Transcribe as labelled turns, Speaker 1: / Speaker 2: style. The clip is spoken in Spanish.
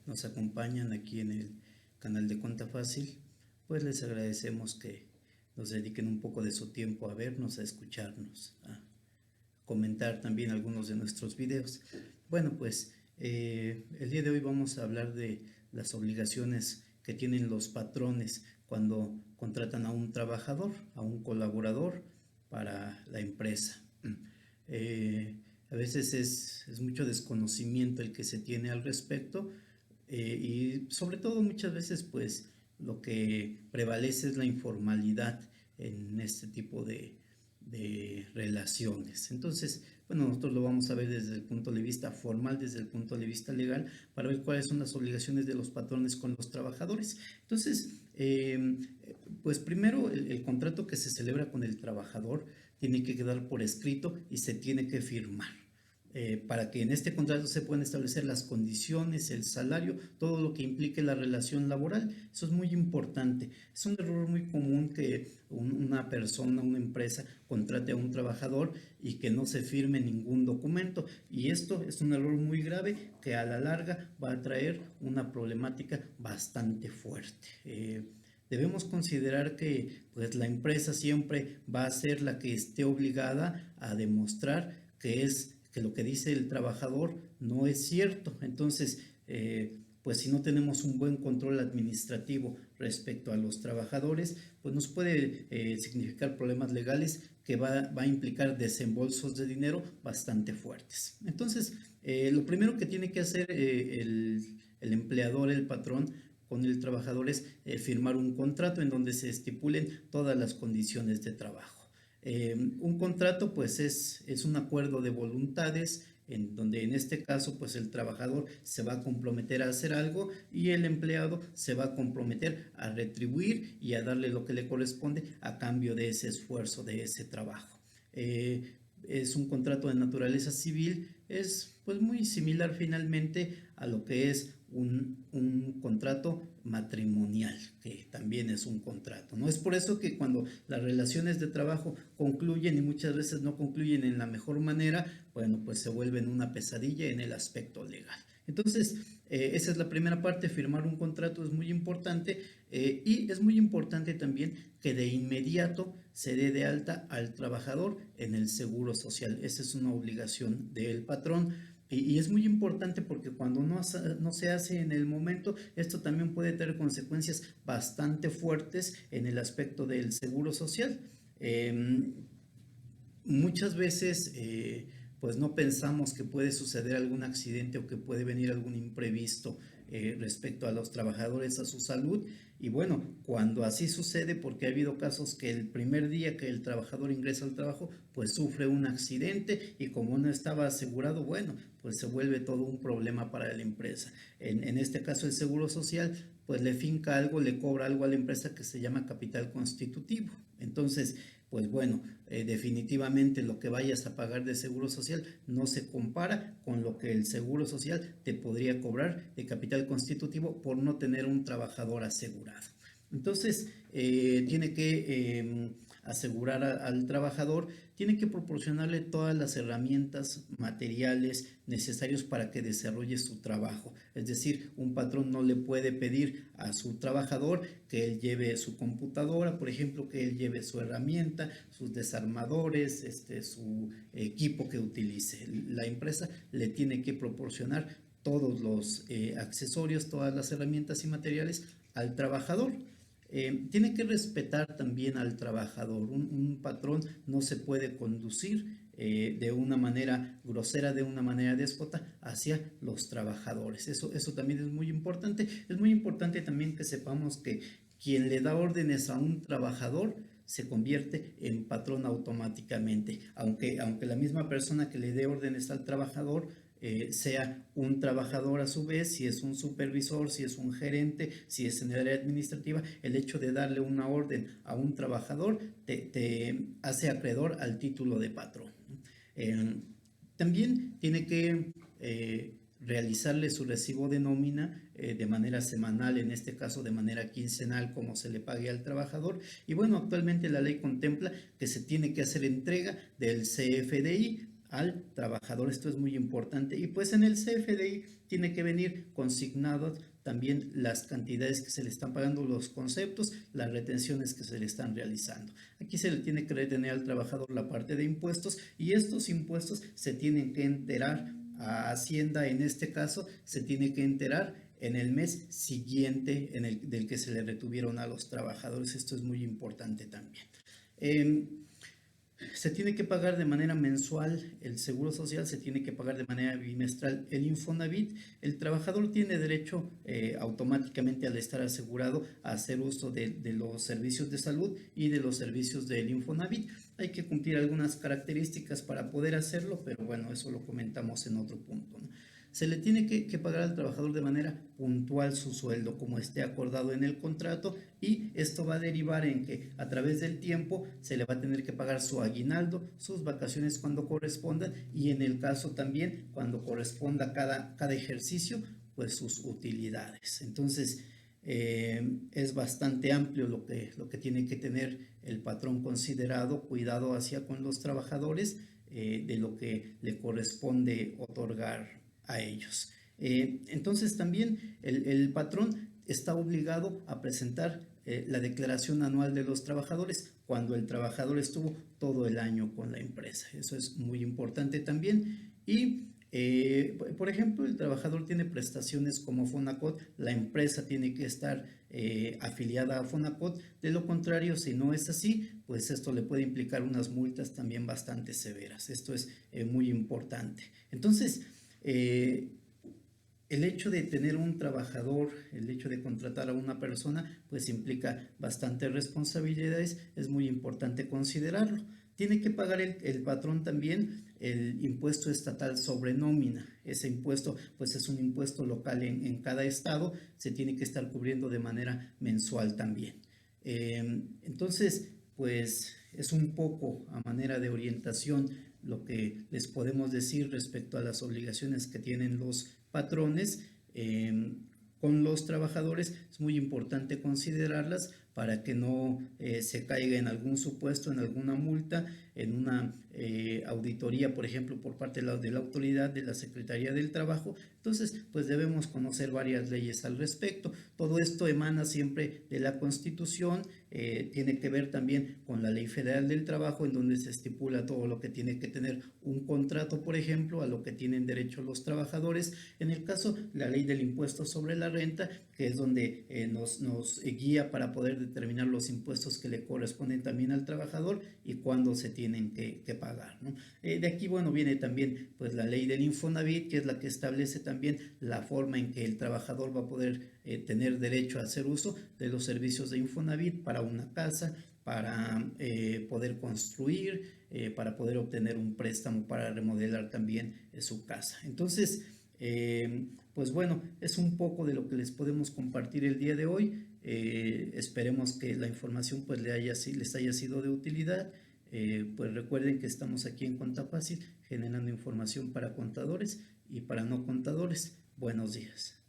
Speaker 1: nos acompañan aquí en el canal de Cuenta Fácil, pues les agradecemos que nos dediquen un poco de su tiempo a vernos, a escucharnos, a comentar también algunos de nuestros videos. Bueno, pues el día de hoy vamos a hablar de las obligaciones que tienen los patrones cuando contratan a un trabajador, a un colaborador para la empresa. Eh, a veces es mucho desconocimiento el que se tiene al respecto, y sobre todo muchas veces pues lo que prevalece es la informalidad en este tipo de relaciones. Entonces, bueno, nosotros lo vamos a ver desde el punto de vista formal, desde el punto de vista legal, para ver cuáles son las obligaciones de los patrones con los trabajadores. Entonces, pues primero el contrato que se celebra con el trabajador tiene que quedar por escrito y se tiene que firmar. Para que en este contrato se puedan establecer las condiciones, el salario, todo lo que implique la relación laboral. Eso es muy importante. Es un error muy común que una persona, una empresa, contrate a un trabajador y que no se firme ningún documento. Y esto es un error muy grave que a la larga va a traer una problemática bastante fuerte. Debemos considerar que pues, la empresa siempre va a ser la que esté obligada a demostrar que lo que dice el trabajador no es cierto. Entonces, pues si no tenemos un buen control administrativo respecto a los trabajadores, pues nos puede significar problemas legales que va a implicar desembolsos de dinero bastante fuertes. Entonces, lo primero que tiene que hacer el empleador, el patrón, con el trabajador es firmar un contrato en donde se estipulen todas las condiciones de trabajo. Un contrato pues es un acuerdo de voluntades en donde en este caso pues el trabajador se va a comprometer a hacer algo y el empleado se va a comprometer a retribuir y a darle lo que le corresponde a cambio de ese esfuerzo, de ese trabajo. Es un contrato de naturaleza civil, es pues muy similar finalmente a lo que es un contrato matrimonial, que también es un contrato, ¿no? Es por eso que cuando las relaciones de trabajo concluyen y muchas veces no concluyen en la mejor manera, bueno, pues se vuelven una pesadilla en el aspecto legal. Entonces, esa es la primera parte, firmar un contrato es muy importante, y es muy importante también que de inmediato se dé de alta al trabajador en el seguro social. Esa es una obligación del patrón. Y es muy importante porque cuando no se hace en el momento, esto también puede tener consecuencias bastante fuertes en el aspecto del seguro social. Muchas veces pues no pensamos que puede suceder algún accidente o que puede venir algún imprevisto respecto a los trabajadores, a su salud. Y bueno, cuando así sucede, porque ha habido casos que el primer día que el trabajador ingresa al trabajo, pues sufre un accidente y como no estaba asegurado, bueno, pues se vuelve todo un problema para la empresa. En este caso el Seguro Social pues le finca algo, le cobra algo a la empresa que se llama capital constitutivo. Entonces, pues bueno, definitivamente lo que vayas a pagar de seguro social no se compara con lo que el seguro social te podría cobrar de capital constitutivo por no tener un trabajador asegurado. Entonces, tiene que asegurar al trabajador, tiene que proporcionarle todas las herramientas materiales necesarios para que desarrolle su trabajo. Es decir, un patrón no le puede pedir a su trabajador que él lleve su computadora, por ejemplo, que él lleve su herramienta, sus desarmadores, su equipo que utilice. La empresa le tiene que proporcionar todos los accesorios, todas las herramientas y materiales al trabajador. Tiene que respetar también al trabajador. Un patrón no se puede conducir de una manera grosera, de una manera déspota hacia los trabajadores. Eso también es muy importante. Es muy importante también que sepamos que quien le da órdenes a un trabajador se convierte en patrón automáticamente, aunque la misma persona que le dé órdenes al trabajador sea un trabajador a su vez, si es un supervisor, si es un gerente, si es en el área administrativa, el hecho de darle una orden a un trabajador te hace acreedor al título de patrón. Eh, También tiene que realizarle su recibo de nómina de manera semanal, en este caso de manera quincenal, como se le pague al trabajador. Y bueno, actualmente la ley contempla que se tiene que hacer entrega del CFDI al trabajador. Esto es muy importante. Y pues en el CFDI tiene que venir consignado también las cantidades que se le están pagando, los conceptos, las retenciones que se le están realizando. Aquí se le tiene que retener al trabajador la parte de impuestos, y estos impuestos se tienen que enterar a Hacienda. En este caso se tiene que enterar en el mes siguiente del que se le retuvieron a los trabajadores. Esto es muy importante también. Se tiene que pagar de manera mensual el seguro social, se tiene que pagar de manera bimestral el Infonavit. El trabajador tiene derecho automáticamente, al estar asegurado, a hacer uso de los servicios de salud y de los servicios del Infonavit. Hay que cumplir algunas características para poder hacerlo, pero bueno, eso lo comentamos en otro punto, ¿no? Se le tiene que pagar al trabajador de manera puntual su sueldo, como esté acordado en el contrato, y esto va a derivar en que a través del tiempo se le va a tener que pagar su aguinaldo, sus vacaciones cuando correspondan, y en el caso también cuando corresponda cada ejercicio, pues sus utilidades. Entonces es bastante amplio lo que tiene que tener el patrón considerado, cuidado hacia con los trabajadores, de lo que le corresponde otorgar a ellos. Entonces también el patrón está obligado a presentar la declaración anual de los trabajadores cuando el trabajador estuvo todo el año con la empresa. Eso es muy importante también. Y por ejemplo, el trabajador tiene prestaciones como Fonacot, la empresa tiene que estar afiliada a Fonacot. De lo contrario, si no es así, pues esto le puede implicar unas multas también bastante severas. Esto es muy importante. Entonces, el hecho de tener un trabajador, el hecho de contratar a una persona, pues implica bastantes responsabilidades. Es muy importante considerarlo. Tiene que pagar el patrón también el impuesto estatal sobre nómina. Ese impuesto pues es un impuesto local en cada estado, se tiene que estar cubriendo de manera mensual también. Entonces pues es un poco a manera de orientación lo que les podemos decir respecto a las obligaciones que tienen los patrones con los trabajadores. Es muy importante considerarlas para que no se caiga en algún supuesto, en alguna multa, en una auditoría, por ejemplo, por parte de la autoridad de la Secretaría del Trabajo. Entonces, pues debemos conocer varias leyes al respecto. Todo esto emana siempre de la Constitución, tiene que ver también con la Ley Federal del Trabajo, en donde se estipula todo lo que tiene que tener un contrato, por ejemplo, a lo que tienen derecho los trabajadores. En el caso, la Ley del Impuesto sobre la Renta, que es donde nos guía para poder determinar los impuestos que le corresponden también al trabajador y cuándo se tienen que pagar, ¿no? De aquí, bueno, viene también pues la ley del Infonavit, que es la que establece también la forma en que el trabajador va a poder tener derecho a hacer uso de los servicios de Infonavit para una casa, para poder construir, para poder obtener un préstamo para remodelar también su casa. Entonces, pues bueno, es un poco de lo que les podemos compartir el día de hoy. Esperemos que la información pues les haya sido de utilidad. Pues recuerden que estamos aquí en Conta Fácil generando información para contadores y para no contadores. Buenos días.